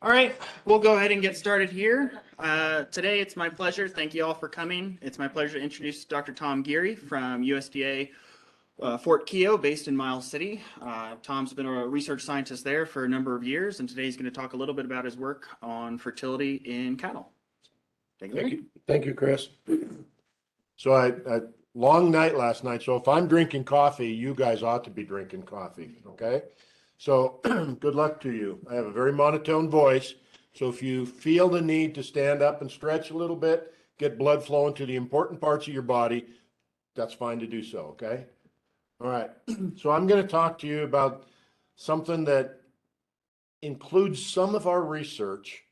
All right, we'll go ahead and get started here. Today, it's my pleasure. Thank you all for coming. It's my pleasure to introduce Dr. Tom Geary from USDA Fort Keogh, based in Miles City. Tom's been a research scientist there for a number of years, and today he's going to talk a little bit about his work on fertility in cattle. Thank you, Chris. So I long night last night. So if I'm drinking coffee, you guys ought to be drinking coffee. Okay. So good luck to you. I have a very monotone voice. So if you feel the need to stand up and stretch a little bit, get blood flowing to the important parts of your body, that's fine to do so. Okay. All right. So I'm going to talk to you about something that includes some of our research,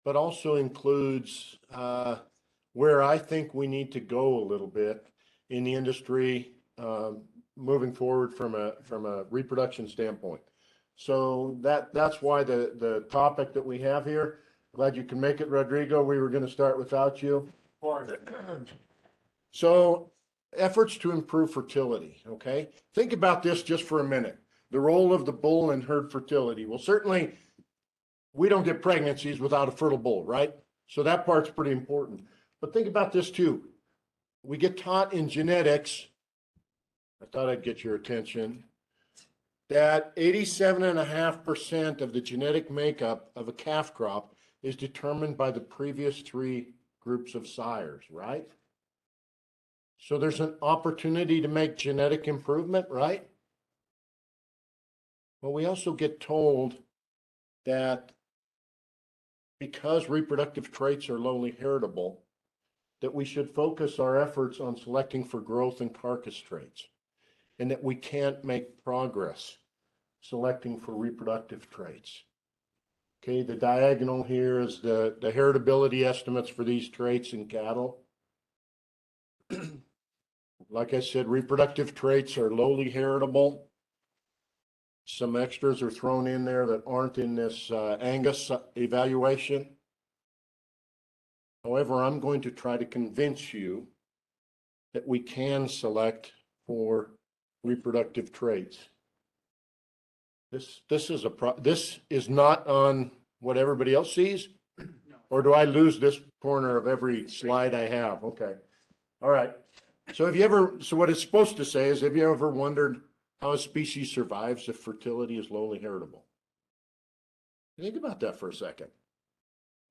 but also includes where I think we need to go a little bit in the industry moving forward from a reproduction standpoint. So that's why the topic that we have here. Glad you can make it, Rodrigo. We were going to start without you. So efforts to improve fertility. Okay, think about this just for a minute. The role of the bull in herd fertility. Well, certainly we don't get pregnancies without a fertile bull, right? So that part's pretty important. But think about this too. We get taught in genetics, I thought I'd get your attention, that 87.5% of the genetic makeup of a calf crop is determined by the previous three groups of sires, right? So there's an opportunity to make genetic improvement, right? Well, we also get told that because reproductive traits are lowly heritable, that we should focus our efforts on selecting for growth and carcass traits, and that we can't make progress selecting for reproductive traits. Okay, the diagonal here is the heritability estimates for these traits in cattle. Like I said, reproductive traits are lowly heritable. Some extras are thrown in there that aren't in this Angus evaluation. However, I'm going to try to convince you that we can select for reproductive traits. This is not on what everybody else sees, or do I lose this corner of every slide I have? Okay. All right. So what it's supposed to say is, have you ever wondered how a species survives if fertility is lowly heritable? Think about that for a second.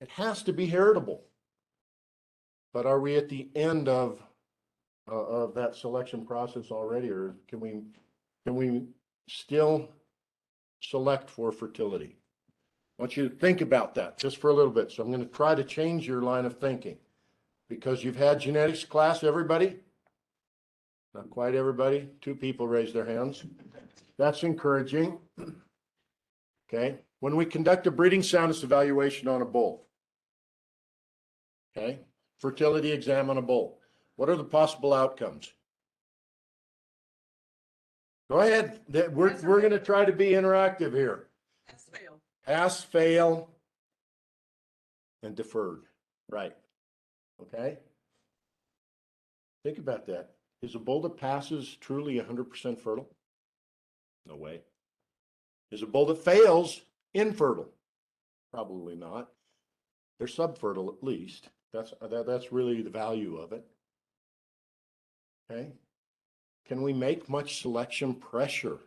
It has to be heritable. But are we at the end of that selection process already, or can we still select for fertility? I want you to think about that just for a little bit. So I'm going to try to change your line of thinking, because you've had genetics class, everybody? Not quite everybody. 2 people raised their hands. That's encouraging. Okay. When we conduct a breeding soundness evaluation on a bull, okay, fertility exam on a bull, what are the possible outcomes? Go ahead. We're going to try to be interactive here. Pass, fail, and deferred. Right. Okay. Think about that. Is a bull that passes truly 100% fertile? No way. Is a bull that fails infertile? Probably not. They're subfertile at least. That's really the value of it. Okay. Can we make much selection pressure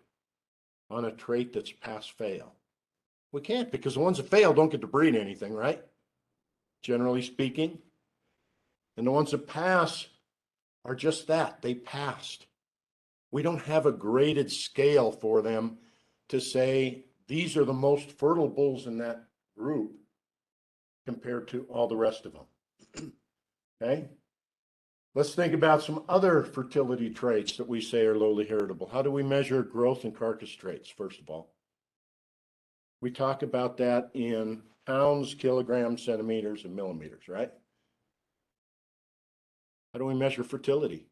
on a trait that's pass-fail? We can't, because the ones that fail don't get to breed anything, right? Generally speaking. And the ones that pass are just that. They passed. We don't have a graded scale for them to say these are the most fertile bulls in that group compared to all the rest of them. Okay. Let's think about some other fertility traits that we say are lowly heritable. How do we measure growth and carcass traits, first of all? We talk about that in pounds, kilograms, centimeters, and millimeters, right? How do we measure fertility?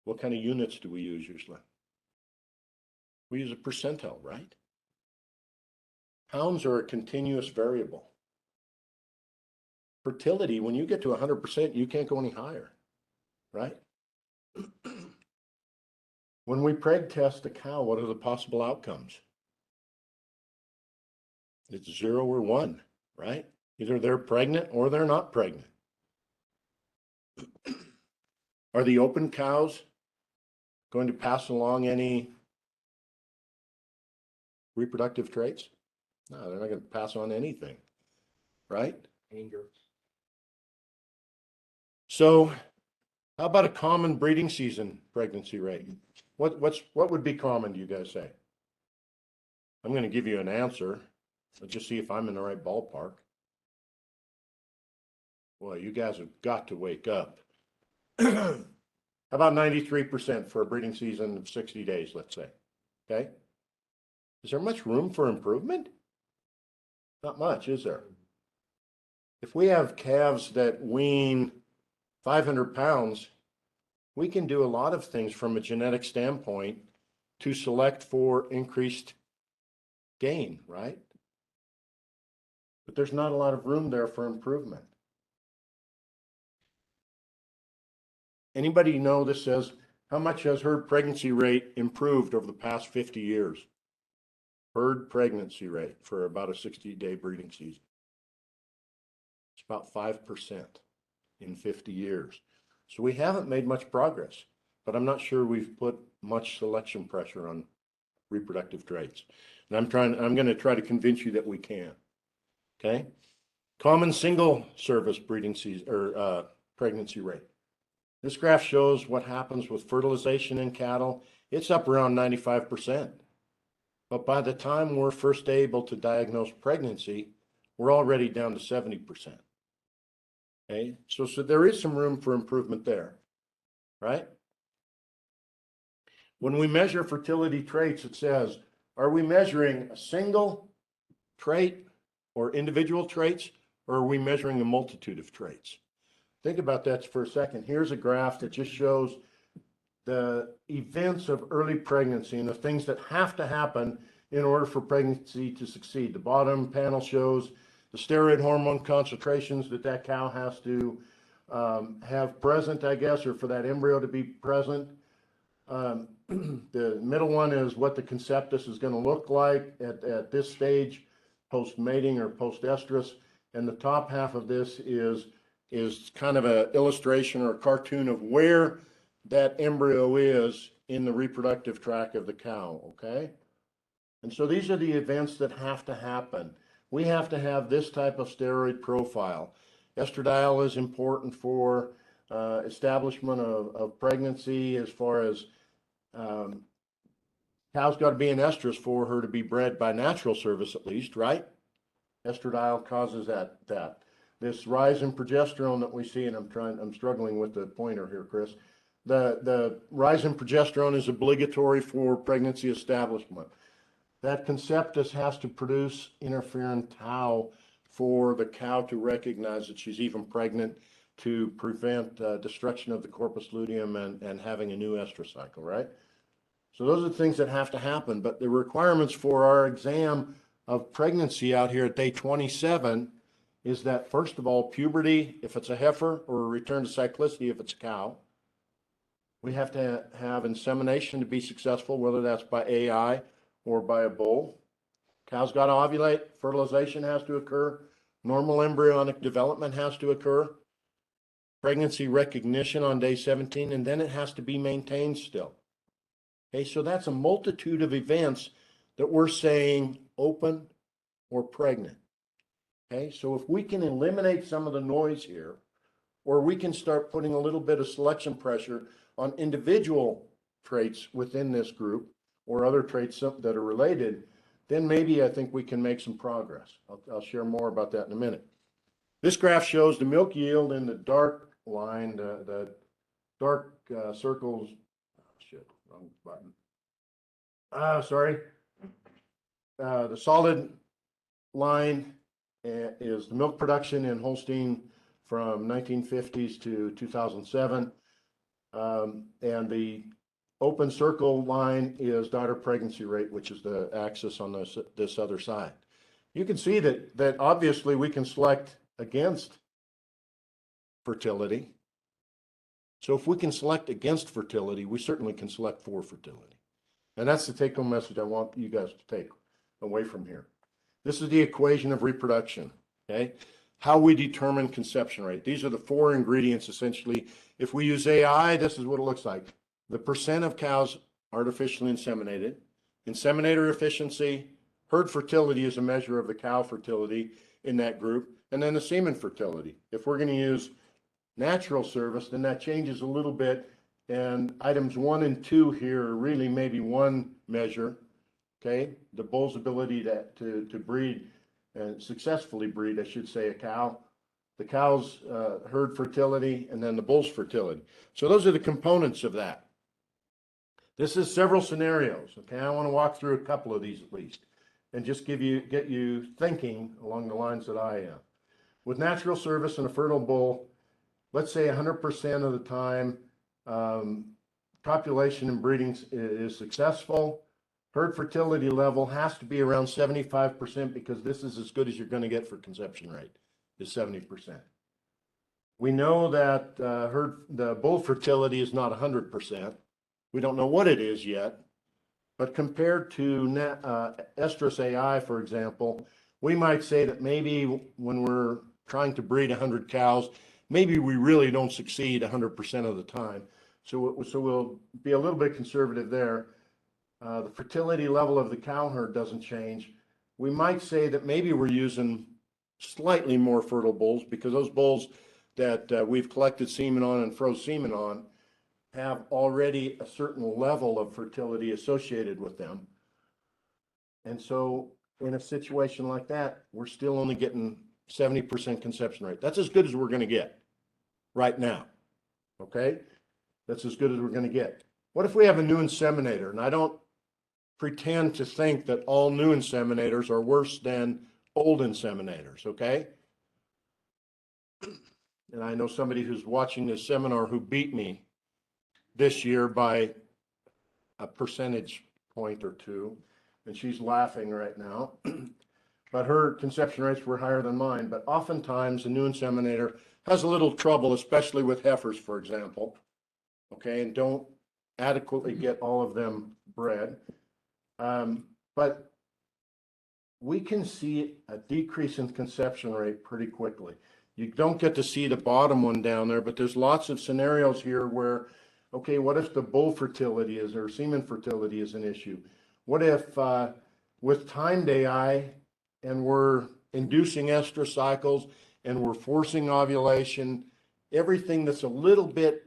What kind of units do we use usually? We use a percentile, right? Pounds are a continuous variable. Fertility, when you get to 100%, you can't go any higher, right? When we preg test a cow, what are the possible outcomes? It's 0 or 1, right? Either they're pregnant or they're not pregnant. Are the open cows going to pass along any reproductive traits? No, they're not going to pass on anything, right? Anger. So how about a common breeding season pregnancy rate? What would be common, do you guys say? I'm going to give you an answer. Let's just see if I'm in the right ballpark. Well, you guys have got to wake up. How about 93% for a breeding season of 60 days, let's say? Okay. Is there much room for improvement? Not much, is there? If we have calves that wean 500 pounds, we can do a lot of things from a genetic standpoint to select for increased gain, right? But there's not a lot of room there for improvement. Anybody know this says, how much has herd pregnancy rate improved over the past 50 years? Herd pregnancy rate for about a 60-day breeding season. It's about 5% in 50 years. So we haven't made much progress, but I'm not sure we've put much selection pressure on reproductive traits. And I'm going to try to convince you that we can. Okay. Common single service breeding season or pregnancy rate. This graph shows what happens with fertilization in cattle. It's up around 95%. But by the time we're first able to diagnose pregnancy, we're already down to 70%. Okay, so there is some room for improvement there, right? When we measure fertility traits, it says, are we measuring a single trait or individual traits, or are we measuring a multitude of traits? Think about that for a second. Here's a graph that just shows the events of early pregnancy and the things that have to happen in order for pregnancy to succeed. The bottom panel shows the steroid hormone concentrations that cow has to have present, I guess, or for that embryo to be present. The middle one is what the conceptus is going to look like at this stage, post-mating or post-estrus. And the top half of this is kind of an illustration or a cartoon of where that embryo is in the reproductive tract of the cow, okay? And so these are the events that have to happen. We have to have this type of steroid profile. Estradiol is important for establishment of pregnancy, as far as cow's got to be in estrus for her to be bred by natural service, at least, right? Estradiol causes that. This rise in progesterone that we see, and I'm struggling with the pointer here, Chris. The rise in progesterone is obligatory for pregnancy establishment. That conceptus has to produce interferon tau for the cow to recognize that she's even pregnant, to prevent destruction of the corpus luteum and having a new estrus cycle, right? So those are the things that have to happen. But the requirements for our exam of pregnancy out here at day 27 is that, first of all, puberty if it's a heifer, or a return to cyclicity if it's a cow. We have to have insemination to be successful, whether that's by AI or by a bull. Cow's got to ovulate, fertilization has to occur, normal embryonic development has to occur, pregnancy recognition on day 17, and then it has to be maintained still. Okay, so that's a multitude of events that we're saying open or pregnant. Okay, so if we can eliminate some of the noise here, or we can start putting a little bit of selection pressure on individual traits within this group, or other traits that are related, then maybe I think we can make some progress. I'll share more about that in a minute. This graph shows the milk yield in the dark line, the dark circles. Oh, shit, wrong button. Sorry. The solid line is the milk production in Holstein from 1950s to 2007. And the open circle line is daughter pregnancy rate, which is the axis on this other side. You can see that obviously we can select against fertility. So if we can select against fertility, we certainly can select for fertility. And that's the take-home message I want you guys to take away from here. This is the equation of reproduction, okay? How we determine conception rate. These are the 4 ingredients, essentially. If we use AI, this is what it looks like. The percent of cows artificially inseminated, inseminator efficiency, herd fertility is a measure of the cow fertility in that group, and then the semen fertility. If we're going to use natural service, then that changes a little bit, and items 1 and 2 here are really maybe one measure, okay? The bull's ability to breed and successfully breed, I should say, a cow, the cow's herd fertility, and then the bull's fertility. So those are the components of that. This is several scenarios, okay? I want to walk through a couple of these at least, and just get you thinking along the lines that I am. With natural service and a fertile bull, let's say 100% of the time, copulation and breeding is successful. Herd fertility level has to be around 75% because this is as good as you're going to get for conception rate, is 70%. We know that the bull fertility is not 100%. We don't know what it is yet, but compared to Estrus AI, for example, we might say that maybe when we're trying to breed 100 cows, maybe we really don't succeed 100% of the time. So we'll be a little bit conservative there. The fertility level of the cow herd doesn't change. We might say that maybe we're using slightly more fertile bulls because those bulls that we've collected semen on and froze semen on have already a certain level of fertility associated with them. And so in a situation like that, we're still only getting 70% conception rate. That's as good as we're going to get right now, okay? That's as good as we're going to get. What if we have a new inseminator? And I don't pretend to think that all new inseminators are worse than old inseminators, okay? And I know somebody who's watching this seminar who beat me this year by a percentage point or 2, and she's laughing right now. But her conception rates were higher than mine. But oftentimes a new inseminator has a little trouble, especially with heifers, for example, okay, and don't adequately get all of them bred. But we can see a decrease in conception rate pretty quickly. You don't get to see the bottom one down there, but there's lots of scenarios here where, okay, what if the bull fertility is or semen fertility is an issue? What if with timed AI and we're inducing estrus cycles and we're forcing ovulation, everything that's a little bit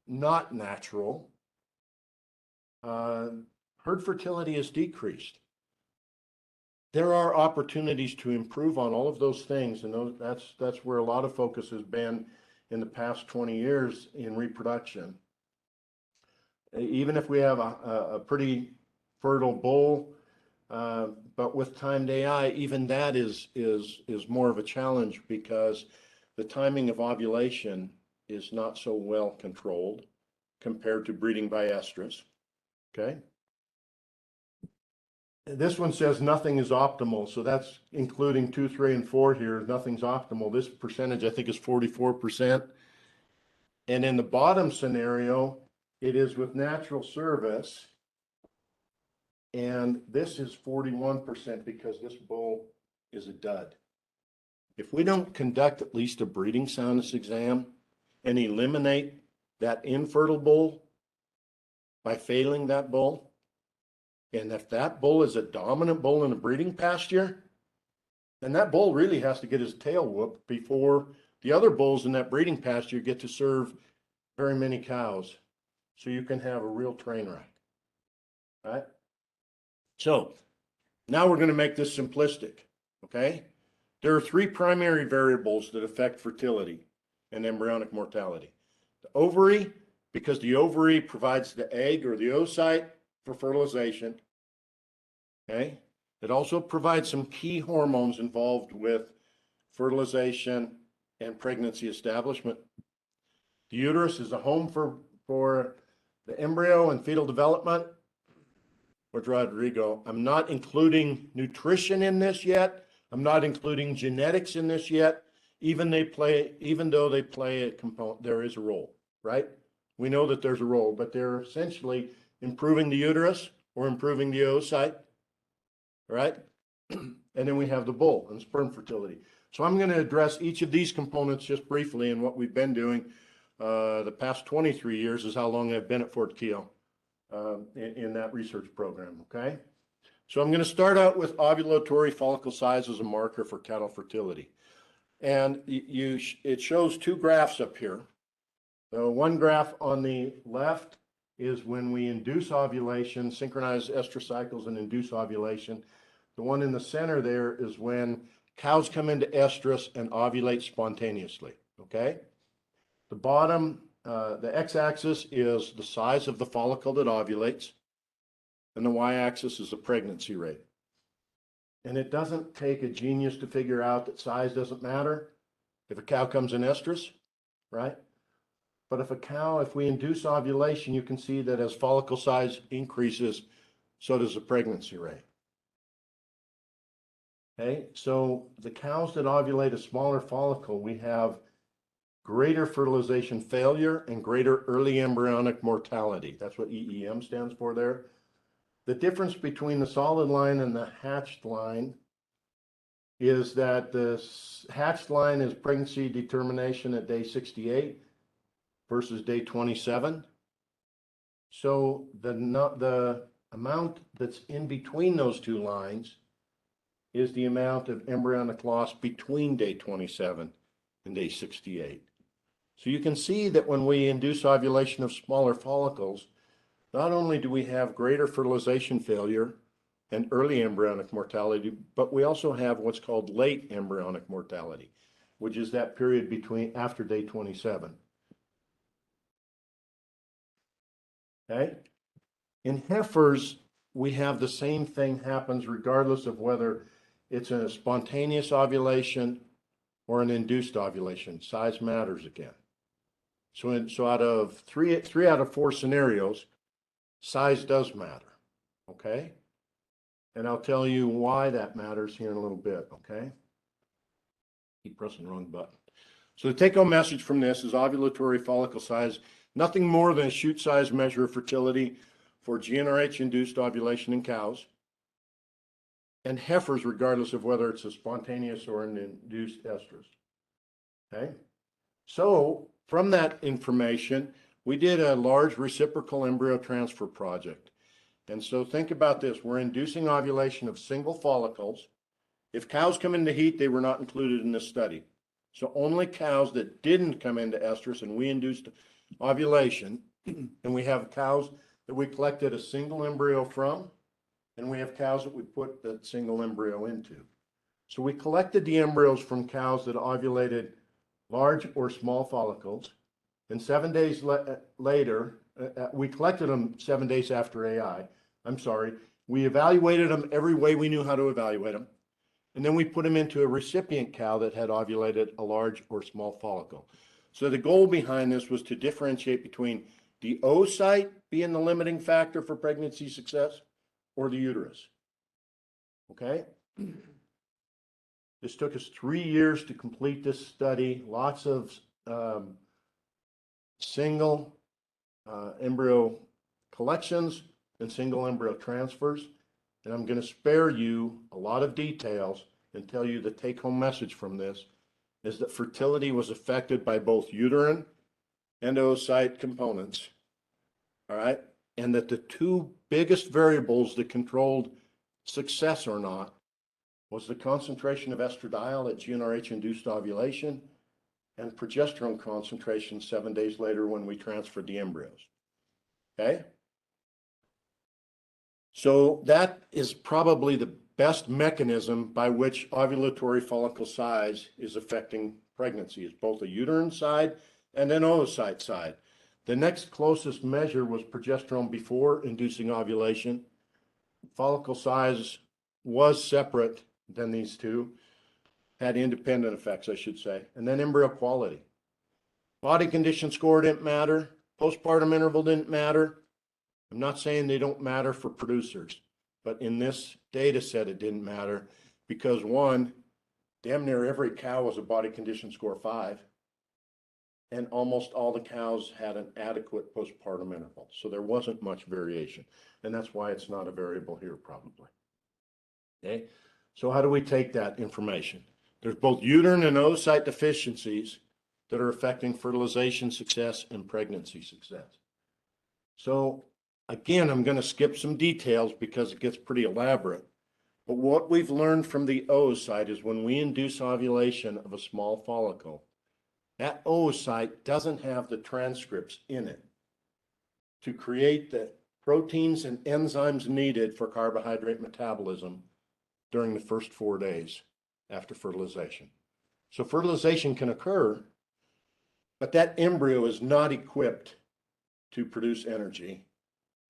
not natural, herd fertility is decreased. There are opportunities to improve on all of those things, and that's where a lot of focus has been in the past 20 years in reproduction. Even if we have a pretty fertile bull, but with timed AI, even that is more of a challenge because the timing of ovulation is not so well controlled compared to breeding by estrus, okay? This one says nothing is optimal, so that's including 2, 3, and 4 here. Nothing's optimal. This percentage, I think, is 44%. And in the bottom scenario, it is with natural service, and this is 41% because this bull is a dud. If we don't conduct at least a breeding soundness exam and eliminate that infertile bull by failing that bull, and if that bull is a dominant bull in a breeding pasture, then that bull really has to get his tail whooped before the other bulls in that breeding pasture get to serve very many cows. So you can have a real train wreck, right? So now we're going to make this simplistic, okay? There are 3 primary variables that affect fertility and embryonic mortality. The ovary, because the ovary provides the egg or the oocyte for fertilization, okay? It also provides some key hormones involved with fertilization and pregnancy establishment. The uterus is a home for the embryo and fetal development. Where's Rodrigo? I'm not including nutrition in this yet. I'm not including genetics in this yet. Even though they play a component, there is a role, right? We know that there's a role, but they're essentially improving the uterus or improving the oocyte, right? And then we have the bull and sperm fertility. So I'm going to address each of these components just briefly, and what we've been doing the past 23 years is how long I've been at Fort Keogh in that research program, okay? So I'm going to start out with ovulatory follicle size as a marker for cattle fertility. And it shows two graphs up here. So one graph on the left is when we induce ovulation, synchronize estrus cycles and induce ovulation. The one in the center there is when cows come into estrus and ovulate spontaneously, okay? The bottom, the x-axis is the size of the follicle that ovulates, and the y-axis is the pregnancy rate. And it doesn't take a genius to figure out that size doesn't matter if a cow comes in estrus, right? But if we induce ovulation, you can see that as follicle size increases, so does the pregnancy rate. Okay, so the cows that ovulate a smaller follicle, we have greater fertilization failure and greater early embryonic mortality. That's what EEM stands for there. The difference between the solid line and the hatched line is that the hatched line is pregnancy determination at day 68 versus day 27. So the amount that's in between those two lines is the amount of embryonic loss between day 27 and day 68. So you can see that when we induce ovulation of smaller follicles, not only do we have greater fertilization failure and early embryonic mortality, but we also have what's called late embryonic mortality, which is that period after day 27. Okay? In heifers, we have the same thing happens regardless of whether it's a spontaneous ovulation or an induced ovulation. Size matters again. So out of three out of 4 scenarios, size does matter, okay? And I'll tell you why that matters here in a little bit, okay? Keep pressing the wrong button. So the take-home message from this is ovulatory follicle size, nothing more than a shoot size measure of fertility for GnRH-induced ovulation in cows and heifers, regardless of whether it's a spontaneous or an induced estrus, okay? So from that information, we did a large reciprocal embryo transfer project. And so think about this. We're inducing ovulation of single follicles. If cows come into heat, they were not included in this study. So only cows that didn't come into estrus and we induced ovulation, and we have cows that we collected a single embryo from, and we have cows that we put that single embryo into. So we collected the embryos from cows that ovulated large or small follicles, and 7 days later, we collected them 7 days after AI. We evaluated them every way we knew how to evaluate them, and then we put them into a recipient cow that had ovulated a large or small follicle. So the goal behind this was to differentiate between the oocyte being the limiting factor for pregnancy success or the uterus. Okay? This took us 3 years to complete this study, lots of single embryo collections and single embryo transfers. And I'm going to spare you a lot of details and tell you the take-home message from this is that fertility was affected by both uterine and oocyte components, all right? And that the two biggest variables that controlled success or not was the concentration of estradiol at GnRH-induced ovulation and progesterone concentration 7 days later when we transferred the embryos, okay? So that is probably the best mechanism by which ovulatory follicle size is affecting pregnancy. It's both a uterine side and an oocyte side. The next closest measure was progesterone before inducing ovulation. Follicle size was separate than these two, had independent effects, I should say. And then embryo quality. Body condition score didn't matter. Postpartum interval didn't matter. I'm not saying they don't matter for producers, but in this data set, it didn't matter because one, damn near every cow was a body condition score 5. and almost all the cows had an adequate postpartum interval. So there wasn't much variation. And that's why it's not a variable here probably. Okay, so how do we take that information? There's both uterine and oocyte deficiencies that are affecting fertilization success and pregnancy success. So again, I'm going to skip some details because it gets pretty elaborate. But what we've learned from the oocyte is when we induce ovulation of a small follicle, that oocyte doesn't have the transcripts in it to create the proteins and enzymes needed for carbohydrate metabolism during the first 4 days after fertilization. So fertilization can occur, but that embryo is not equipped to produce energy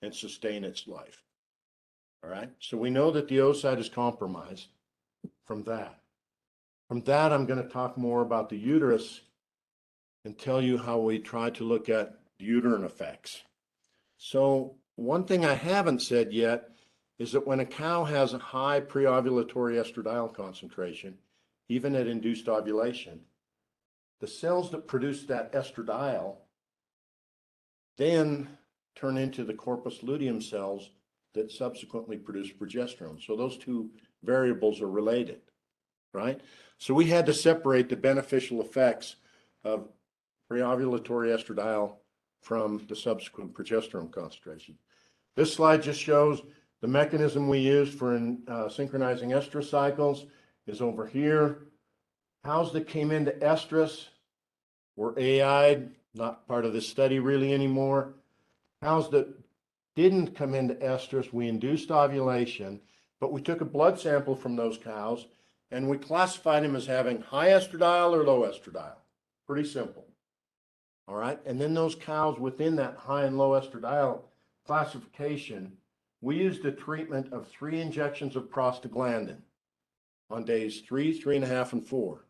and sustain its life. All right, so we know that the oocyte is compromised from that. From that, I'm going to talk more about the uterus and tell you how we try to look at uterine effects. So one thing I haven't said yet is that when a cow has a high preovulatory estradiol concentration, even at induced ovulation, the cells that produce that estradiol then turn into the corpus luteum cells that subsequently produce progesterone. So those two variables are related, right? So we had to separate the beneficial effects of preovulatory estradiol from the subsequent progesterone concentration. This slide just shows the mechanism we use for synchronizing estrus cycles is over here. Cows that came into estrus were AI'd, not part of this study really anymore. Cows that didn't come into estrus, we induced ovulation, but we took a blood sample from those cows and we classified them as having high estradiol or low estradiol. Pretty simple. All right, and then those cows within that high and low estradiol classification, we used a treatment of 3 injections of prostaglandin on days 3, 3.5, and 4.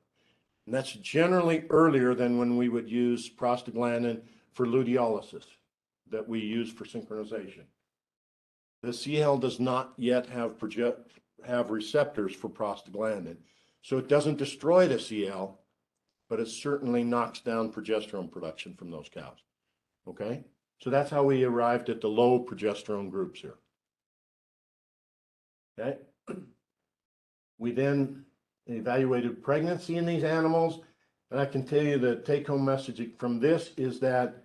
And that's generally earlier than when we would use prostaglandin for luteolysis that we use for synchronization. The CL does not yet have receptors for prostaglandin, so it doesn't destroy the CL, but it certainly knocks down progesterone production from those cows. Okay, so that's how we arrived at the low progesterone groups here. Okay, we then evaluated pregnancy in these animals, and I can tell you the take-home message from this is that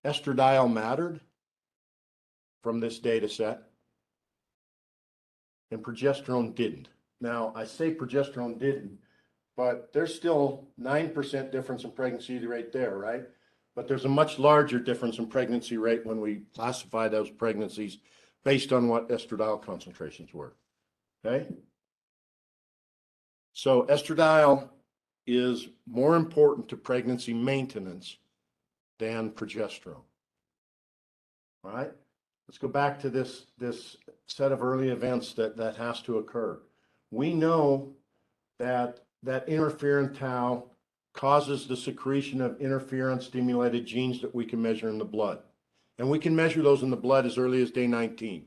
estradiol mattered from this data set, and progesterone didn't. Now, I say progesterone didn't, but there's still 9% difference in pregnancy rate there, right? But there's a much larger difference in pregnancy rate when we classify those pregnancies based on what estradiol concentrations were, okay? So estradiol is more important to pregnancy maintenance than progesterone. All right, let's go back to this set of early events that has to occur. We know that interferon tau causes the secretion of interferon-stimulated genes that we can measure in the blood. And we can measure those in the blood as early as day 19.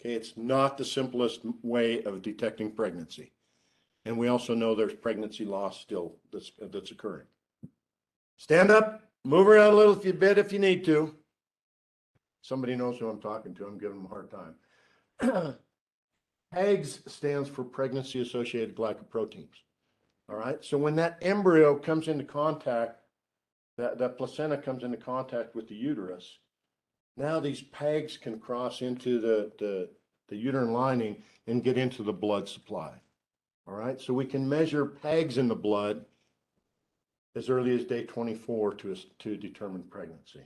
Okay, it's not the simplest way of detecting pregnancy. And we also know there's pregnancy loss still that's occurring. Stand up, move around a little bit if you need to. Somebody knows who I'm talking to. I'm giving them a hard time. PEGS stands for pregnancy-associated glycoproteins. All right, so when that embryo comes into contact, that placenta comes into contact with the uterus, now these PEGs can cross into the uterine lining and get into the blood supply. All right, so we can measure PEGs in the blood as early as day 24 to determine pregnancy.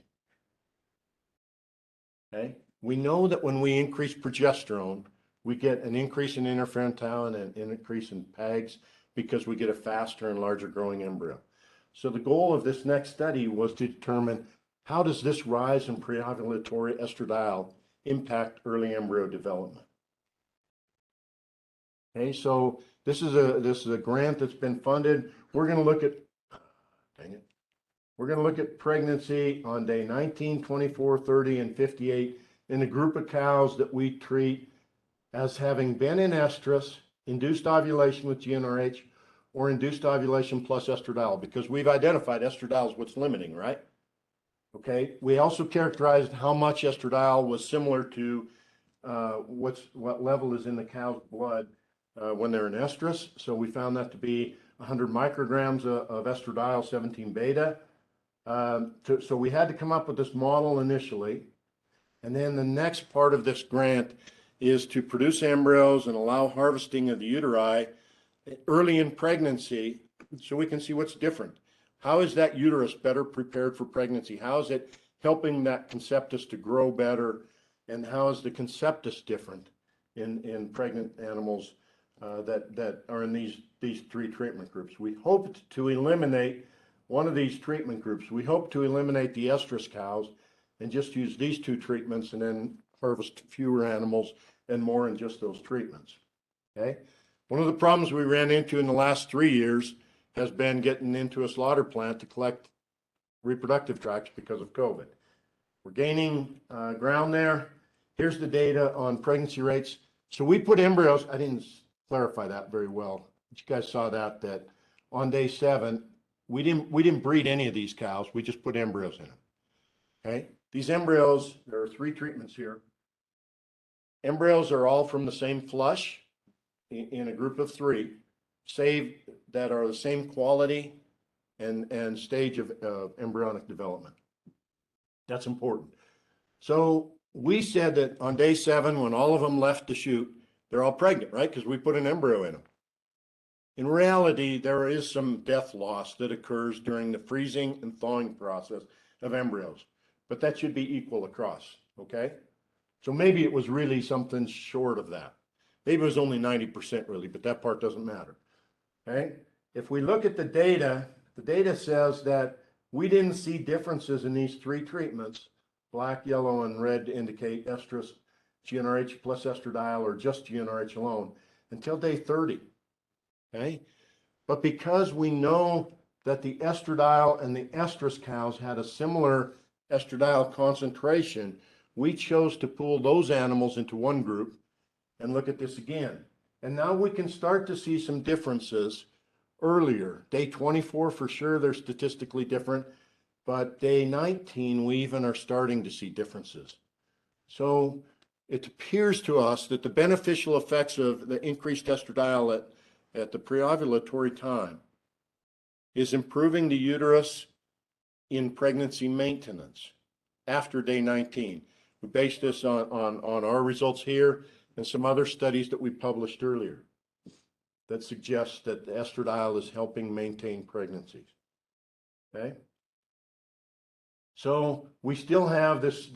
Okay, we know that when we increase progesterone, we get an increase in interferon tau and an increase in PEGs because we get a faster and larger growing embryo. So the goal of this next study was to determine how does this rise in preovulatory estradiol impact early embryo development. Okay, so this is a grant that's been funded. We're going to look at, we're going to look at pregnancy on day 19, 24, 30, and 58 in a group of cows that we treat as having been in estrus, induced ovulation with GnRH, or induced ovulation plus estradiol, because we've identified estradiol is what's limiting, right? Okay, we also characterized how much estradiol was similar to what level is in the cow's blood when they're in estrus. So we found that to be 100 micrograms of estradiol 17 beta. So we had to come up with this model initially. And then the next part of this grant is to produce embryos and allow harvesting of the uteri early in pregnancy so we can see what's different. How is that uterus better prepared for pregnancy? How is it helping that conceptus to grow better? And how is the conceptus different in pregnant animals that are in these three treatment groups? We hoped to eliminate one of these treatment groups. We hope to eliminate the estrus cows and just use these two treatments and then harvest fewer animals and more in just those treatments. Okay. One of the problems we ran into in the last 3 years has been getting into a slaughter plant to collect reproductive tracts because of COVID. We're gaining ground there. Here's the data on pregnancy rates. So we put embryos, I didn't clarify that very well, but you guys saw that on day 7, we didn't breed any of these cows. We just put embryos in them. Okay. These embryos, there are 3 treatments here. Embryos are all from the same flush in a group of 3, save that are the same quality and stage of embryonic development. That's important. So we said that on day 7, when all of them left the chute, they're all pregnant, right? Because we put an embryo in them. In reality, there is some death loss that occurs during the freezing and thawing process of embryos, but that should be equal across, okay? So maybe it was really something short of that. Maybe it was only 90% really, but that part doesn't matter, okay? If we look at the data says that we didn't see differences in these 3 treatments. Black, yellow, and red indicate estrus, GnRH plus estradiol, or just GnRH alone, until day 30, okay? But because we know that the estradiol and the estrus cows had a similar estradiol concentration, we chose to pool those animals into one group and look at this again. And now we can start to see some differences earlier. Day 24, for sure, they're statistically different, but day 19, we even are starting to see differences. So it appears to us that the beneficial effects of the increased estradiol at the preovulatory time is improving the uterus in pregnancy maintenance after day 19. We based this on our results here and some other studies that we published earlier that suggests that the estradiol is helping maintain pregnancies. Okay? So we still have this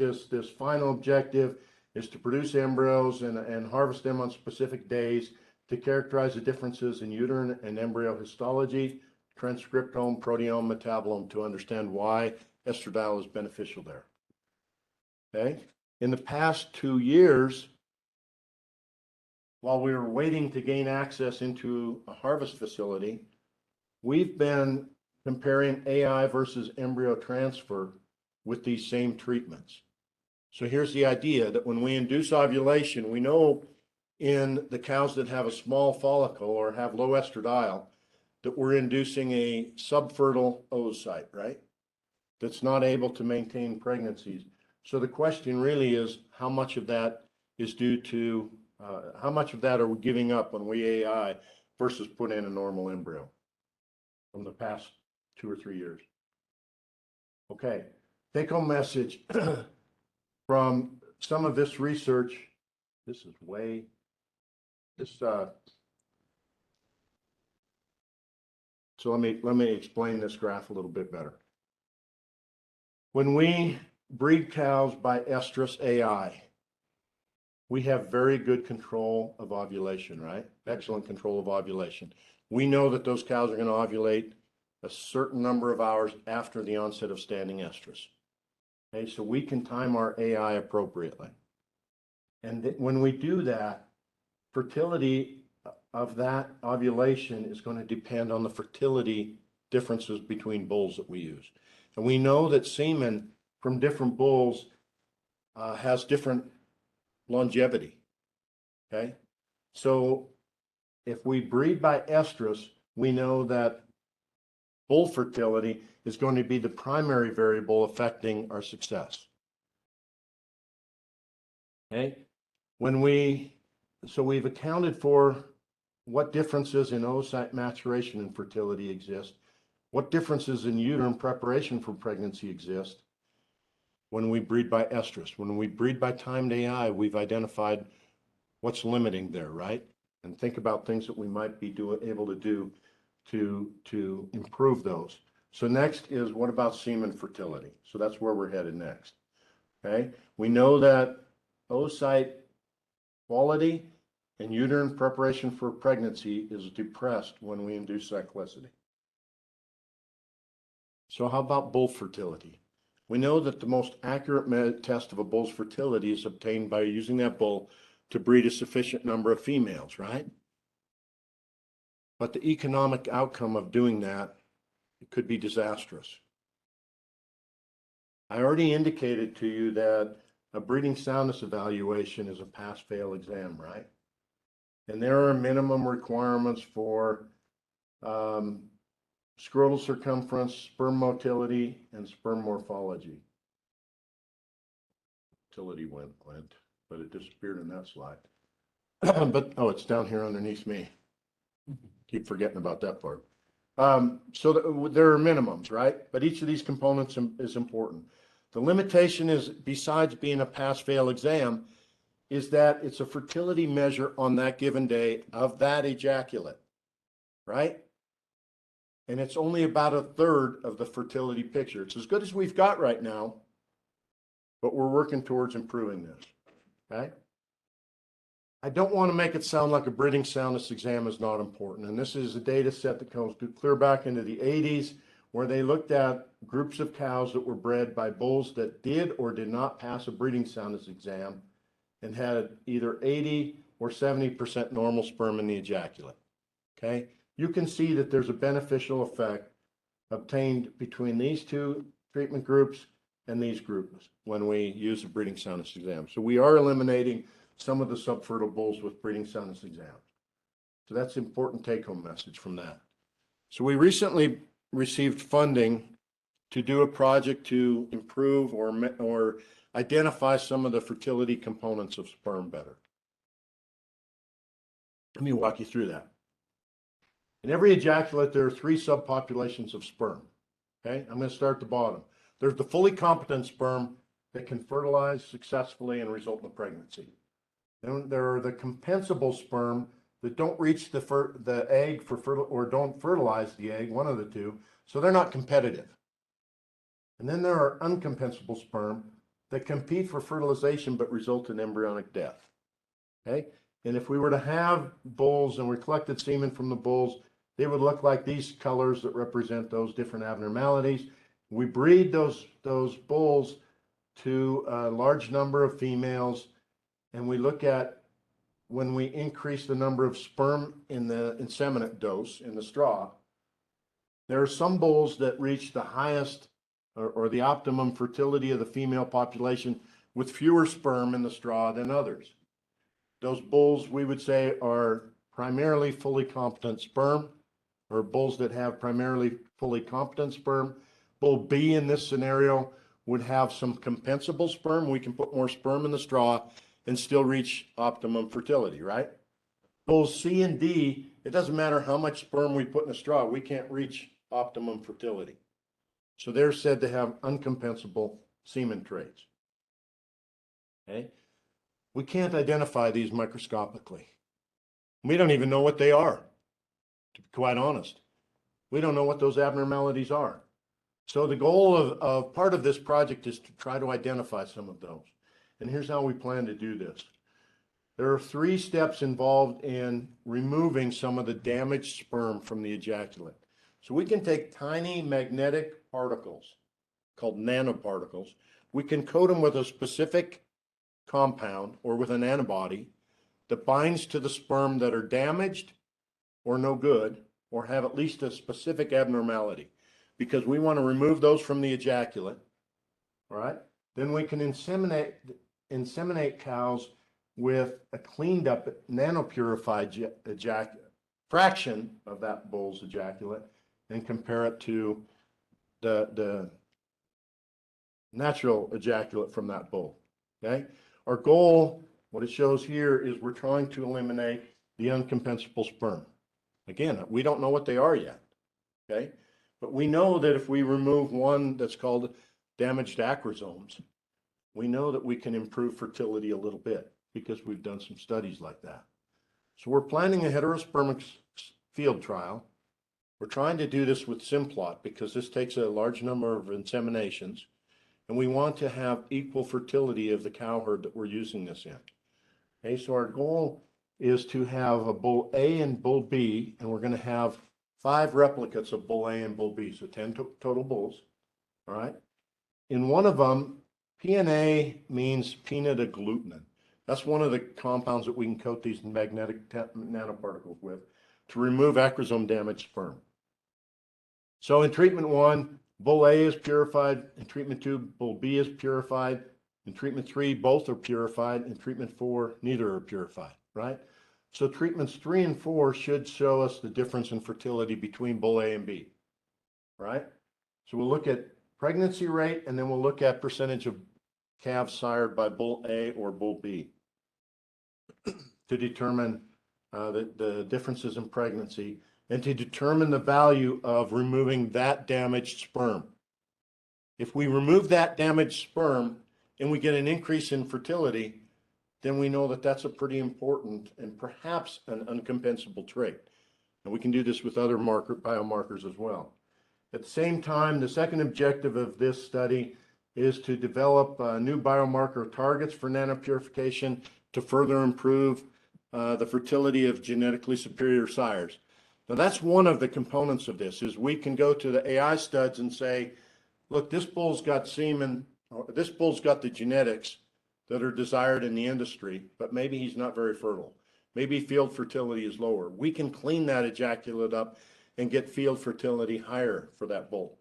final objective is to produce embryos and harvest them on specific days to characterize the differences in uterine and embryo histology, transcriptome, proteome, metabolome to understand why estradiol is beneficial there. Okay? In the past 2 years, while we were waiting to gain access into a harvest facility, we've been comparing AI versus embryo transfer with these same treatments. So here's the idea that when we induce ovulation, we know in the cows that have a small follicle or have low estradiol that we're inducing a subfertile oocyte, right? That's not able to maintain pregnancies. So the question really is how much of that is due to how much of that are we giving up when we AI versus put in a normal embryo from the past 2 or 3 years? Okay, take home message from some of this research. This is way, so let me explain this graph a little bit better. When we breed cows by Estrus AI, we have very good control of ovulation, right? Excellent control of ovulation. We know that those cows are going to ovulate a certain number of hours after the onset of standing estrus. Okay, so we can time our AI appropriately. And when we do that, fertility of that ovulation is going to depend on the fertility differences between bulls that we use. And we know that semen from different bulls has different longevity. Okay, so if we breed by estrus, we know that bull fertility is going to be the primary variable affecting our success. Okay, so we've accounted for what differences in oocyte maturation and fertility exist, what differences in uterine preparation for pregnancy exist when we breed by estrus. When we breed by timed AI, we've identified what's limiting there, right? And think about things that we might be able to do to improve those. So next is, what about semen fertility? So that's where we're headed next. Okay, we know that oocyte quality and uterine preparation for pregnancy is depressed when we induce cyclicity. So how about bull fertility? We know that the most accurate test of a bull's fertility is obtained by using that bull to breed a sufficient number of females, right? But the economic outcome of doing that, it could be disastrous. I already indicated to you that a breeding soundness evaluation is a pass-fail exam, right? And there are minimum requirements for scrotal circumference, sperm motility, and sperm morphology. Motility went, but it disappeared in that slide. But, oh, it's down here underneath me. Keep forgetting about that part. So there are minimums, right? But each of these components is important. The limitation is, besides being a pass-fail exam, is that it's a fertility measure on that given day of that ejaculate, right? And it's only about a third of the fertility picture. It's as good as we've got right now, but we're working towards improving this, okay? I don't want to make it sound like a breeding soundness exam is not important. And this is a data set that goes clear back into the 80s, where they looked at groups of cows that were bred by bulls that did or did not pass a breeding soundness exam and had either 80 or 70% normal sperm in the ejaculate, okay? You can see that there's a beneficial effect obtained between these two treatment groups and these groups when we use a breeding soundness exam. So we are eliminating some of the subfertile bulls with breeding soundness exams. So that's an important take-home message from that. So we recently received funding to do a project to improve or identify some of the fertility components of sperm better. Let me walk you through that. In every ejaculate, there are 3 subpopulations of sperm. Okay, I'm going to start at the bottom. There's the fully competent sperm that can fertilize successfully and result in a pregnancy. Then there are the compensable sperm that don't reach the egg or don't fertilize the egg, one of the two, so they're not competitive. And then there are uncompensable sperm that compete for fertilization but result in embryonic death. Okay, and if we were to have bulls and we collected semen from the bulls, they would look like these colors that represent those different abnormalities. We breed those bulls to a large number of females, and we look at when we increase the number of sperm in the inseminate dose in the straw. There are some bulls that reach the highest or the optimum fertility of the female population with fewer sperm in the straw than others. Those bulls, we would say, are primarily fully competent sperm, or bulls that have primarily fully competent sperm. Bull B in this scenario would have some compensable sperm. We can put more sperm in the straw and still reach optimum fertility, right? Bulls C and D, it doesn't matter how much sperm we put in the straw, we can't reach optimum fertility. So they're said to have uncompensable semen traits. Okay? We can't identify these microscopically. We don't even know what they are, to be quite honest. We don't know what those abnormalities are. So the goal of part of this project is to try to identify some of those. And here's how we plan to do this. There are 3 steps involved in removing some of the damaged sperm from the ejaculate. So we can take tiny magnetic particles called nanoparticles. We can coat them with a specific compound or with an antibody that binds to the sperm that are damaged or no good or have at least a specific abnormality, because we want to remove those from the ejaculate. All right. Then we can inseminate cows with a cleaned up nano-purified fraction of that bull's ejaculate and compare it to the natural ejaculate from that bull, okay? Our goal, what it shows here, is we're trying to eliminate the uncompensable sperm. Again, we don't know what they are yet, okay? But we know that if we remove one that's called damaged acrosomes, we know that we can improve fertility a little bit because we've done some studies like that. So we're planning a heterospermic field trial. We're trying to do this with Simplot because this takes a large number of inseminations, and we want to have equal fertility of the cow herd that we're using this in. Okay, so our goal is to have a bull A and bull B, and we're going to have 5 replicates of bull A and bull B, so 10 total bulls. All right. In one of them, PNA means peanut agglutinin. That's one of the compounds that we can coat these magnetic nanoparticles with to remove acrosome damaged sperm. So in treatment 1, bull A is purified. In treatment 2, bull B is purified. In treatment 3, both are purified. In treatment 4, neither are purified, right? So treatments 3 and 4 should show us the difference in fertility between bull A and B, right? So we'll look at pregnancy rate, and then we'll look at percentage of calves sired by bull A or bull B to determine the differences in pregnancy and to determine the value of removing that damaged sperm. If we remove that damaged sperm and we get an increase in fertility, then we know that that's a pretty important and perhaps an uncompensable trait. And we can do this with other biomarkers as well. At the same time, the second objective of this study is to develop new biomarker targets for nanopurification to further improve the fertility of genetically superior sires. Now that's one of the components of this, is we can go to the AI studs and say, look, this bull's got semen, or this bull's got the genetics that are desired in the industry, but maybe he's not very fertile. Maybe field fertility is lower. We can clean that ejaculate up and get field fertility higher for that bull.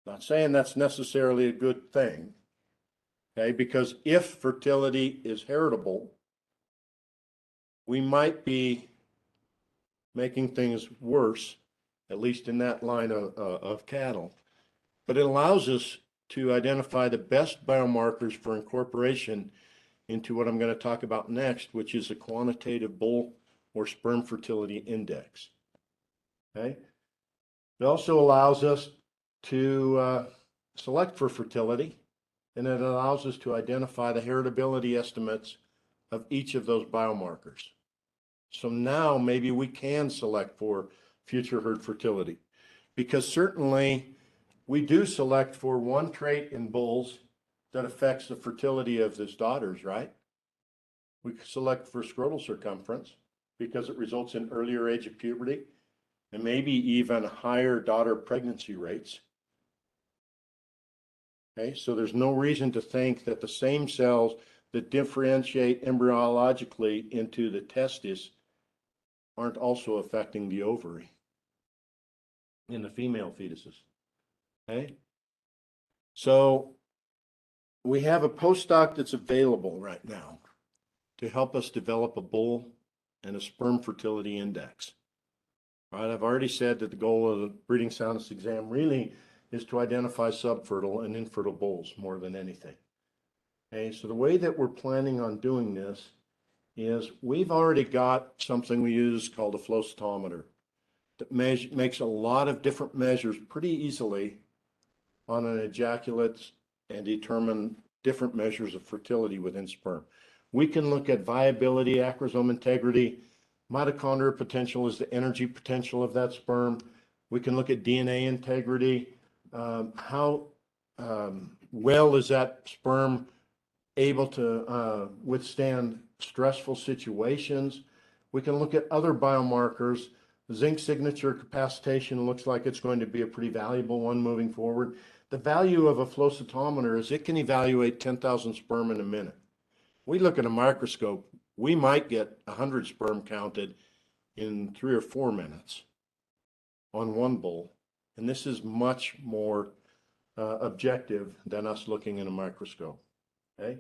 Not saying that's necessarily a good thing, okay? Because if fertility is heritable, we might be making things worse, at least in that line of cattle. But it allows us to identify the best biomarkers for incorporation into what I'm going to talk about next, which is a quantitative bull or sperm fertility index. Okay. It also allows us to select for fertility, and it allows us to identify the heritability estimates of each of those biomarkers. So now maybe we can select for future herd fertility, because certainly we do select for one trait in bulls that affects the fertility of his daughters, right? We select for scrotal circumference because it results in earlier age of puberty and maybe even higher daughter pregnancy rates. Okay, so there's no reason to think that the same cells that differentiate embryologically into the testis aren't also affecting the ovary in the female fetuses. Okay, so we have a postdoc that's available right now to help us develop a bull and a sperm fertility index. All right, I've already said that the goal of the breeding soundness exam really is to identify subfertile and infertile bulls more than anything. Okay, so the way that we're planning on doing this is we've already got something we use called a flow cytometer that makes a lot of different measures pretty easily on an ejaculate and determine different measures of fertility within sperm. We can look at viability, acrosome integrity, mitochondrial potential is the energy potential of that sperm. We can look at DNA integrity, how well is that sperm able to withstand stressful situations. We can look at other biomarkers. Zinc signature capacitation looks like it's going to be a pretty valuable one moving forward. The value of a flow cytometer is it can evaluate 10,000 sperm in a minute. We look at a microscope, we might get 100 sperm counted in 3 or 4 minutes on one bull. And this is much more objective than us looking in a microscope. Okay.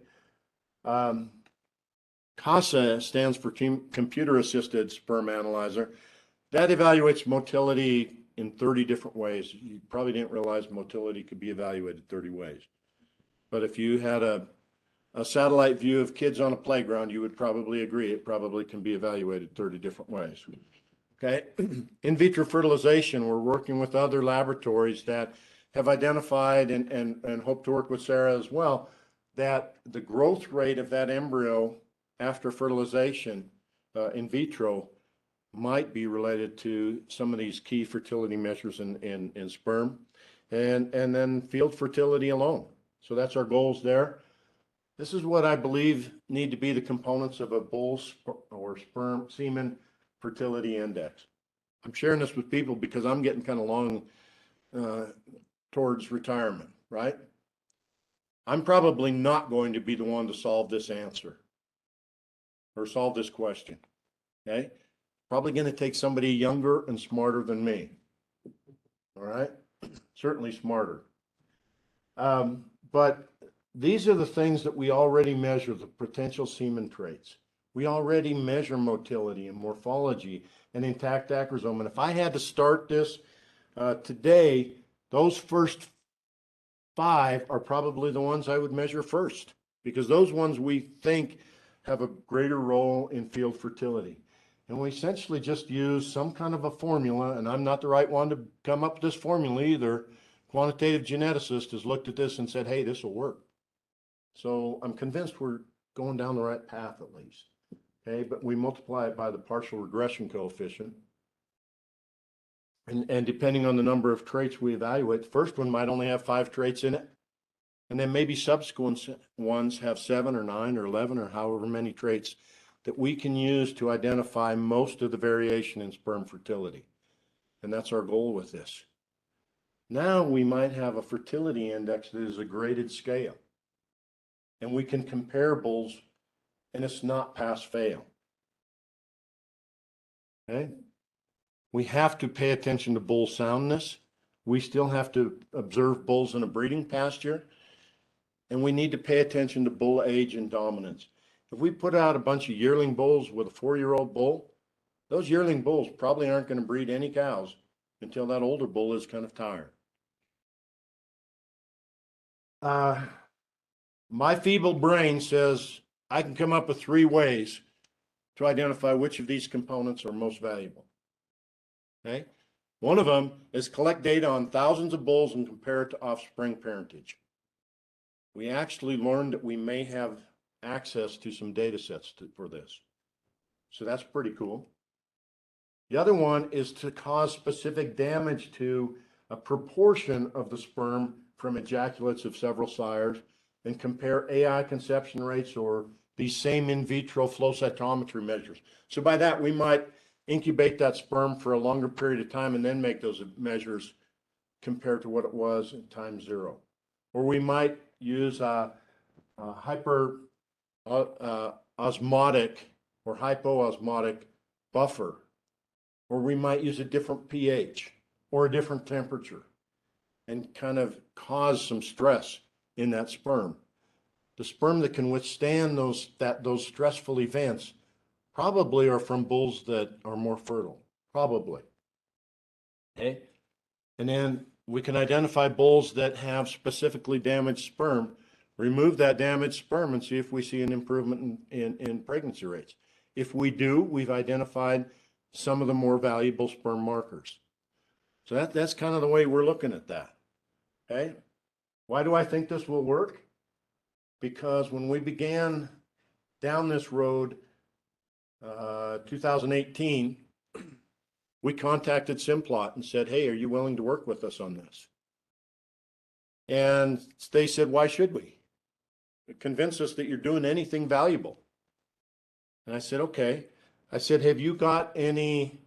CASA stands for Computer Assisted Sperm Analyzer. That evaluates motility in 30 different ways. You probably didn't realize motility could be evaluated 30 ways. But if you had a satellite view of kids on a playground, you would probably agree it probably can be evaluated 30 different ways. Okay. In vitro fertilization, we're working with other laboratories that have identified and hope to work with Sarah as well, that the growth rate of that embryo after fertilization in vitro might be related to some of these key fertility measures in sperm and then field fertility alone. So that's our goals there. This is what I believe need to be the components of a bull or sperm semen fertility index. I'm sharing this with people because I'm getting kind of long towards retirement, right? I'm probably not going to be the one to solve this answer or solve this question, okay? Probably going to take somebody younger and smarter than me, all right? Certainly smarter. But these are the things that we already measure, the potential semen traits. We already measure motility and morphology and intact acrosome. And if I had to start this today, those first 5 are probably the ones I would measure first, because those ones we think have a greater role in field fertility. And we essentially just use some kind of a formula, and I'm not the right one to come up with this formula either. Quantitative geneticist has looked at this and said, hey, this will work. So I'm convinced we're going down the right path at least. Okay, but we multiply it by the partial regression coefficient. And depending on the number of traits we evaluate, the first one might only have 5 traits in it. And then maybe subsequent ones have 7 or 9 or 11 or however many traits that we can use to identify most of the variation in sperm fertility. And that's our goal with this. Now we might have a fertility index that is a graded scale. And we can compare bulls, and it's not pass-fail. Okay? We have to pay attention to bull soundness. We still have to observe bulls in a breeding pasture. And we need to pay attention to bull age and dominance. If we put out a bunch of yearling bulls with a 4-year-old bull, those yearling bulls probably aren't going to breed any cows until that older bull is kind of tired. My feeble brain says I can come up with 3 ways to identify which of these components are most valuable. Okay? One of them is collect data on thousands of bulls and compare it to offspring parentage. We actually learned that we may have access to some data sets for this. So that's pretty cool. The other one is to cause specific damage to a proportion of the sperm from ejaculates of several sires and compare AI conception rates or these same in vitro flow cytometry measures. So by that, we might incubate that sperm for a longer period of time and then make those measures compared to what it was at time 0. Or we might use a hyper osmotic or hypoosmotic buffer, or we might use a different pH or a different temperature and kind of cause some stress in that sperm. The sperm that can withstand those stressful events probably are from bulls that are more fertile, probably. Okay, and then we can identify bulls that have specifically damaged sperm, remove that damaged sperm and see if we see an improvement in pregnancy rates. If we do, we've identified some of the more valuable sperm markers. So that's kind of the way we're looking at that. Okay, why do I think this will work? Because when we began down this road, 2018, we contacted Simplot and said, hey, are you willing to work with us on this? And they said, why should we? Convince us that you're doing anything valuable. And I said, okay. I said, have you got any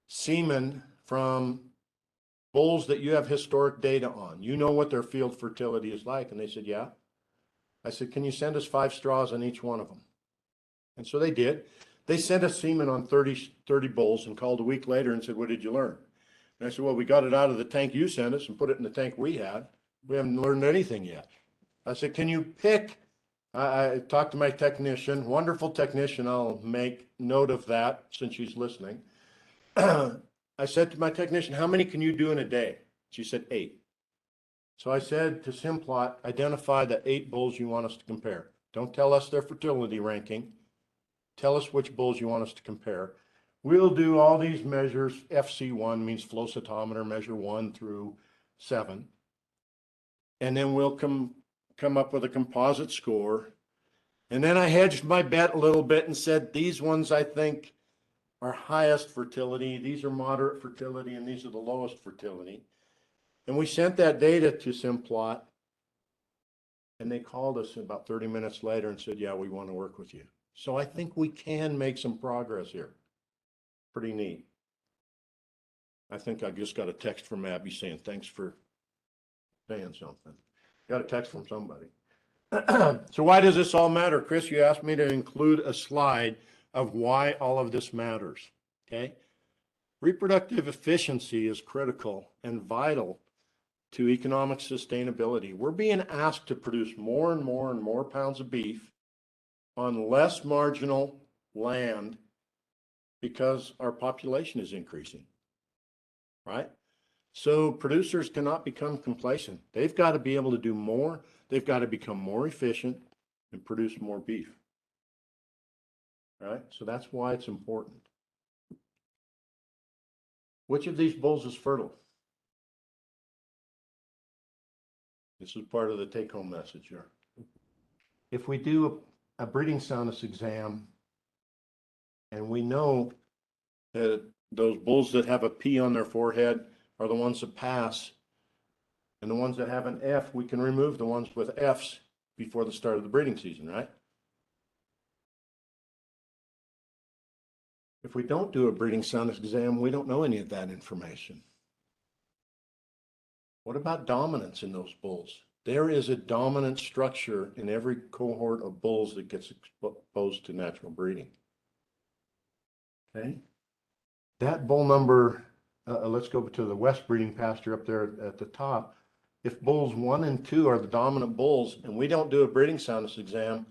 semen from bulls that you have historic data on? You know what their field fertility is like. And they said, yeah. I said, can you send us 5 straws on each one of them? And so they did. They sent us semen on 30 bulls and called a week later and said, what did you learn? And I said, well, we got it out of the tank you sent us and put it in the tank we had. We haven't learned anything yet. I said, can you pick I talked to my technician, wonderful technician. I'll make note of that since she's listening. I said to my technician, how many can you do in a day? She said 8. So I said to Simplot, identify the 8 bulls you want us to compare. Don't tell us their fertility ranking. Tell us which bulls you want us to compare. We'll do all these measures. FC1 means flow cytometer, measure 1 through 7. And then we'll come up with a composite score. And then I hedged my bet a little bit and said, these ones I think are highest fertility, these are moderate fertility, and these are the lowest fertility. And we sent that data to Simplot, and they called us about 30 minutes later and said, yeah, we want to work with you. So I think we can make some progress here. Pretty neat. I think I just got a text from Abby saying, thanks for saying something. Got a text from somebody. So why does this all matter? Chris, you asked me to include a slide of why all of this matters, okay? Reproductive efficiency is critical and vital to economic sustainability. We're being asked to produce more and more and more pounds of beef on less marginal land because our population is increasing, right? So producers cannot become complacent. They've got to be able to do more. They've got to become more efficient and produce more beef, right? So that's why it's important. Which of these bulls is fertile? This is part of the take-home message here. If we do a breeding soundness exam and we know that those bulls that have a P on their forehead are the ones that pass, and the ones that have an F, we can remove the ones with Fs before the start of the breeding season, right? If we don't do a breeding soundness exam, we don't know any of that information. What about dominance in those bulls? There is a dominant structure in every cohort of bulls that gets exposed to natural breeding. Okay. That bull number, let's go to the west breeding pasture up there at the top. If bulls 1 and 2 are the dominant bulls and we don't do a breeding soundness exam,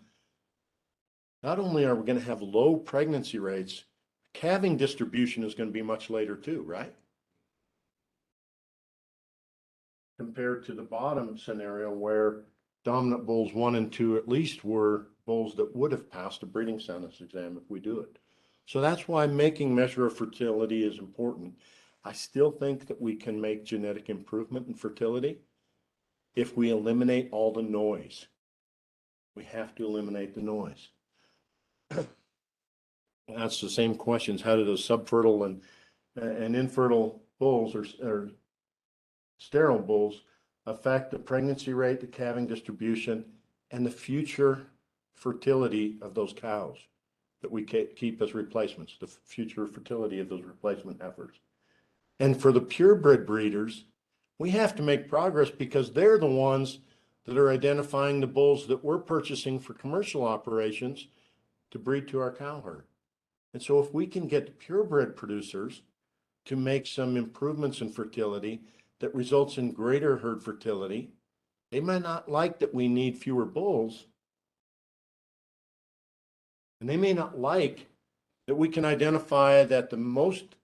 not only are we going to have low pregnancy rates, calving distribution is going to be much later too, right? Compared to the bottom scenario where dominant bulls 1 and 2 at least were bulls that would have passed a breeding soundness exam if we do it. So that's why making measure of fertility is important. I still think that we can make genetic improvement in fertility if we eliminate all the noise. We have to eliminate the noise. That's the same questions. How do those subfertile and infertile bulls or sterile bulls affect the pregnancy rate, the calving distribution, and the future fertility of those cows that we keep as replacements, the future fertility of those replacement efforts. And for the purebred breeders, we have to make progress because they're the ones that are identifying the bulls that we're purchasing for commercial operations to breed to our cow herd. And so if we can get the purebred producers to make some improvements in fertility that results in greater herd fertility, they might not like that we need fewer bulls, and they may not like that we can identify that the most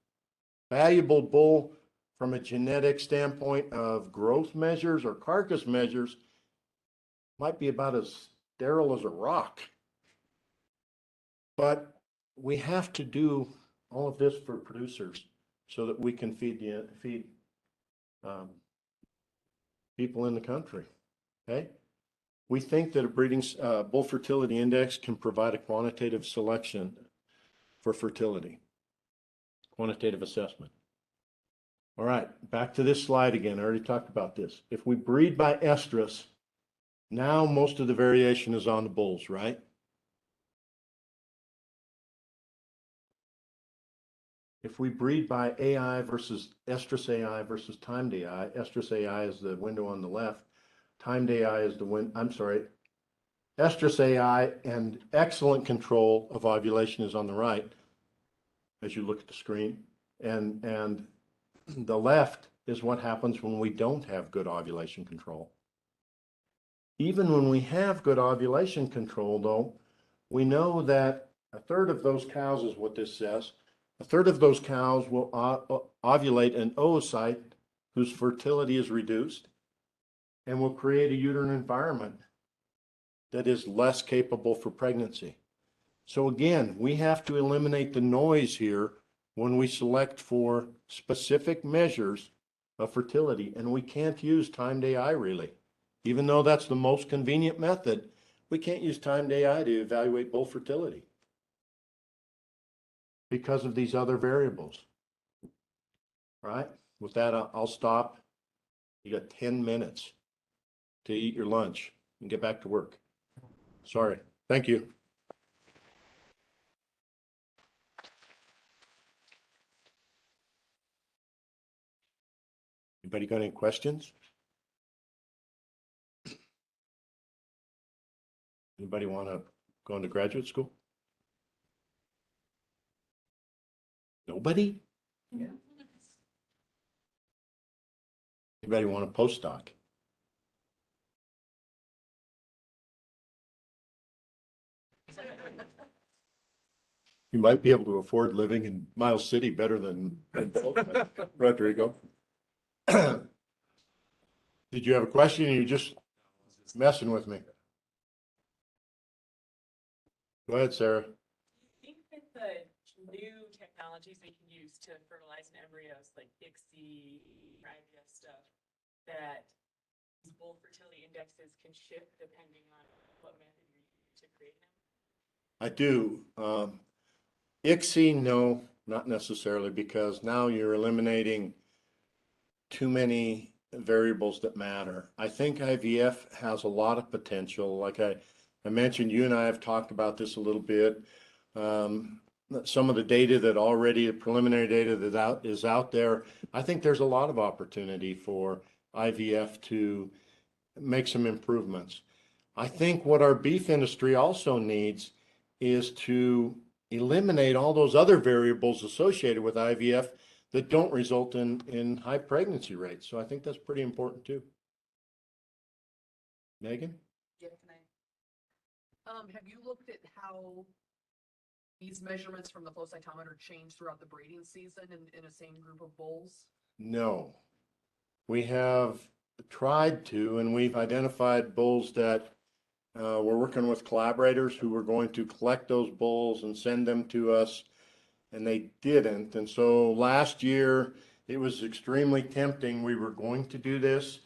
valuable bull from a genetic standpoint of growth measures or carcass measures might be about as sterile as a rock. But we have to do all of this for producers so that we can feed people in the country, okay? We think that a breeding bull fertility index can provide a quantitative selection for fertility, quantitative assessment. All right, back to this slide again. I already talked about this. If we breed by estrus, now most of the variation is on the bulls, right? If we breed by AI versus Estrus AI versus timed AI, Estrus AI is the window on the left, timed AI is the Estrus AI and excellent control of ovulation is on the right as you look at the screen. And the left is what happens when we don't have good ovulation control. Even when we have good ovulation control, though, we know that a third of those cows is what this says. A third of those cows will ovulate an oocyte whose fertility is reduced and will create a uterine environment that is less capable for pregnancy. So again, we have to eliminate the noise here when we select for specific measures of fertility, and we can't use timed AI really. Even though that's the most convenient method, we can't use timed AI to evaluate bull fertility because of these other variables. All right, with that, I'll stop. You got 10 minutes to eat your lunch and get back to work. Sorry. Thank you. Anybody got any questions? Anybody want to go into graduate school? Nobody? Yeah. Anybody want a postdoc? You might be able to afford living in Miles City better than Rodrigo. Did you have a question or you just messing with me? Go ahead, Sarah. Do you think that the new technologies they can use to fertilize embryos, like ICSI, IVF stuff, that these bull fertility indexes can shift depending on what method you use to create them? I do. ICSI, no, not necessarily, because now you're eliminating too many variables that matter. I think IVF has a lot of potential. Like I mentioned, you and I have talked about this a little bit. Some of the data that already, the preliminary data that is out there, I think there's a lot of opportunity for IVF to make some improvements. I think what our beef industry also needs is to eliminate all those other variables associated with IVF that don't result in high pregnancy rates. So I think that's pretty important too. Megan? Yeah, can I? Have you looked at how these measurements from the flow cytometer change throughout the breeding season in a same group of bulls? No. We have tried to, and we've identified bulls that we're working with collaborators who were going to collect those bulls and send them to us, and they didn't. And so last year, it was extremely tempting. We were going to do this,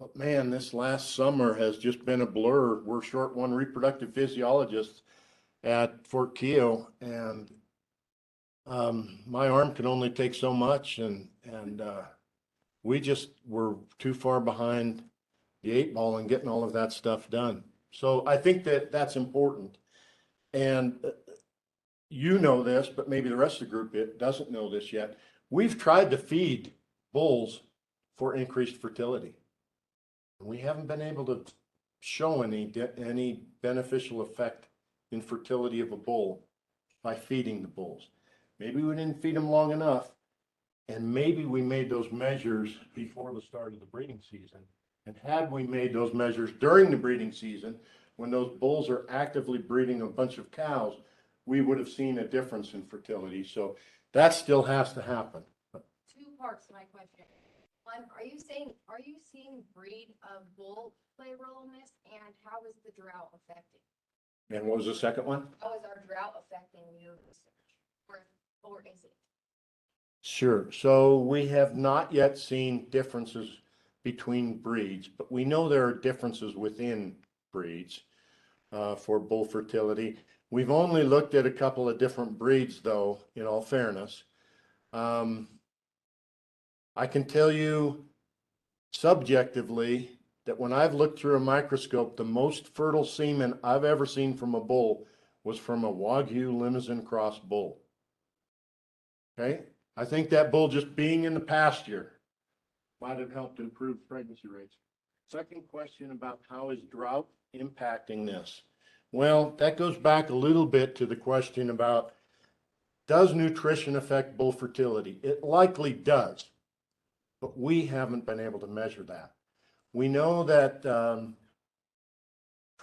but man, this last summer has just been a blur. We're short one reproductive physiologist at Fort Keogh, and my arm can only take so much, and we just were too far behind the 8 ball in getting all of that stuff done. So I think that that's important. And you know this, but maybe the rest of the group doesn't know this yet. We've tried to feed bulls for increased fertility. We haven't been able to show any beneficial effect in fertility of a bull by feeding the bulls. Maybe we didn't feed them long enough, and maybe we made those measures before the start of the breeding season. And had we made those measures during the breeding season, when those bulls are actively breeding a bunch of cows, we would have seen a difference in fertility. So that still has to happen. Two parts to my question. One, are you seeing breed of bull play a role in this? And how is the drought affecting? And what was the second one? How is our drought affecting your research? Or is it? Sure. So we have not yet seen differences between breeds, but we know there are differences within breeds for bull fertility. We've only looked at a couple of different breeds, though, in all fairness. I can tell you subjectively that when I've looked through a microscope, the most fertile semen I've ever seen from a bull was from a Wagyu Limousin cross bull. Okay? I think that bull just being in the pasture might have helped improve pregnancy rates. Second question about how is drought impacting this? Well, that goes back a little bit to the question about, does nutrition affect bull fertility? It likely does, but we haven't been able to measure that. We know that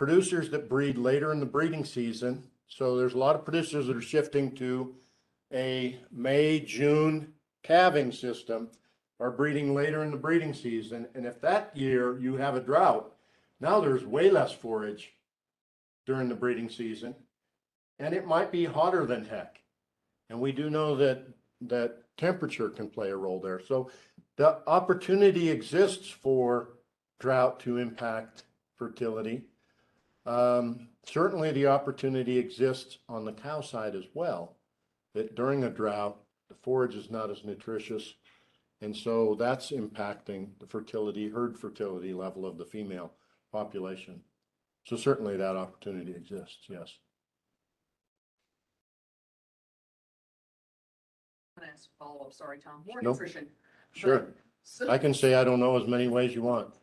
producers that breed later in the breeding season. So there's a lot of producers that are shifting to a May, June calving system, are breeding later in the breeding season. And if that year you have a drought, now there's way less forage during the breeding season, and it might be hotter than heck. And we do know that temperature can play a role there. So the opportunity exists for drought to impact fertility. Certainly the opportunity exists on the cow side as well, that during a drought, the forage is not as nutritious. And so that's impacting the fertility, herd fertility level of the female population. So certainly that opportunity exists, yes. I'm gonna ask a follow-up, sorry, Tom, more Nope. nutrition. Sure. But- So, I can say I don't know as many ways you want.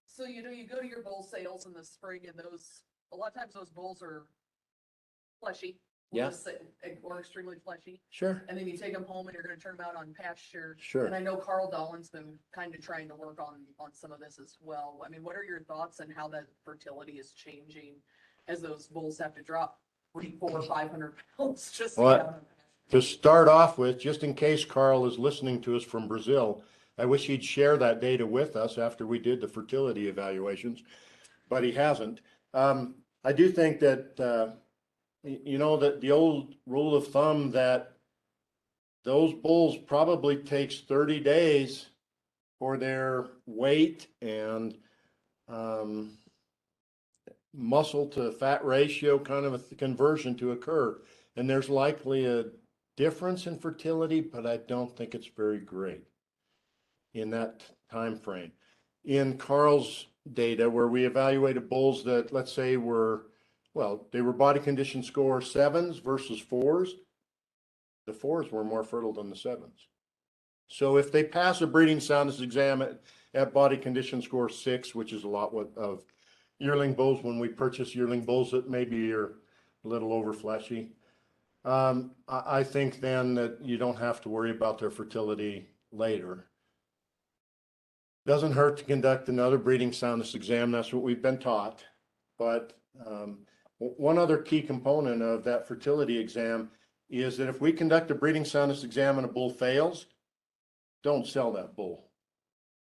so you go to your bull sales in the spring and a lot of times those bulls are fleshy. we'll Yeah. just say, or extremely fleshy. Sure, And then you take them home and you're gonna turn them out on pasture. sure. And I know Carl Dolan's been kind of trying to work on some of this as well. I mean, what are your thoughts on how that fertility is changing as those bulls have to drop 300, 400, 500 pounds just to Well, get out of To start off with, just in case Carl is listening to us from Brazil, I wish he'd share that data with us after we did the fertility evaluations, but he hasn't. I do think that, that the old rule of thumb that those bulls probably takes 30 days for their weight and muscle to fat ratio kind of a conversion to occur. And there's likely a difference in fertility, but I don't think it's very great in that time frame. In Carl's data, where we evaluated bulls that, let's say, they were body condition score 7s versus 4s. The 4s were more fertile than the 7s. So if they pass a breeding soundness exam at body condition score 6, which is a lot of yearling bulls, when we purchase yearling bulls that maybe are a little over fleshy, I think then that you don't have to worry about their fertility later. Doesn't hurt to conduct another breeding soundness exam. That's what we've been taught. But one other key component of that fertility exam is that if we conduct a breeding soundness exam and a bull fails, don't sell that bull.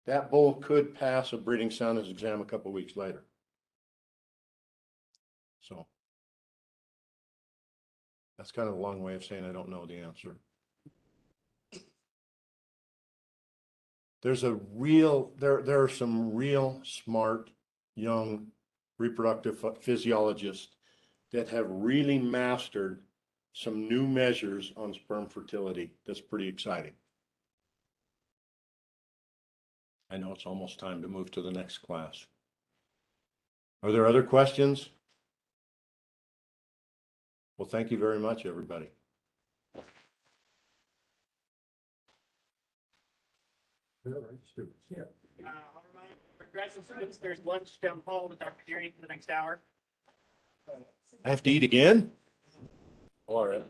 That bull could pass a breeding soundness exam a couple of weeks later. So that's kind of a long way of saying I don't know the answer. There are some real smart young reproductive physiologists that have really mastered some new measures on sperm fertility. That's pretty exciting. I know it's almost time to move to the next class. Are there other questions? Well, thank you very much, everybody. I'll remind graduate students, there's lunch down the hall with Dr. Geary for the next hour. I have to eat again? All right.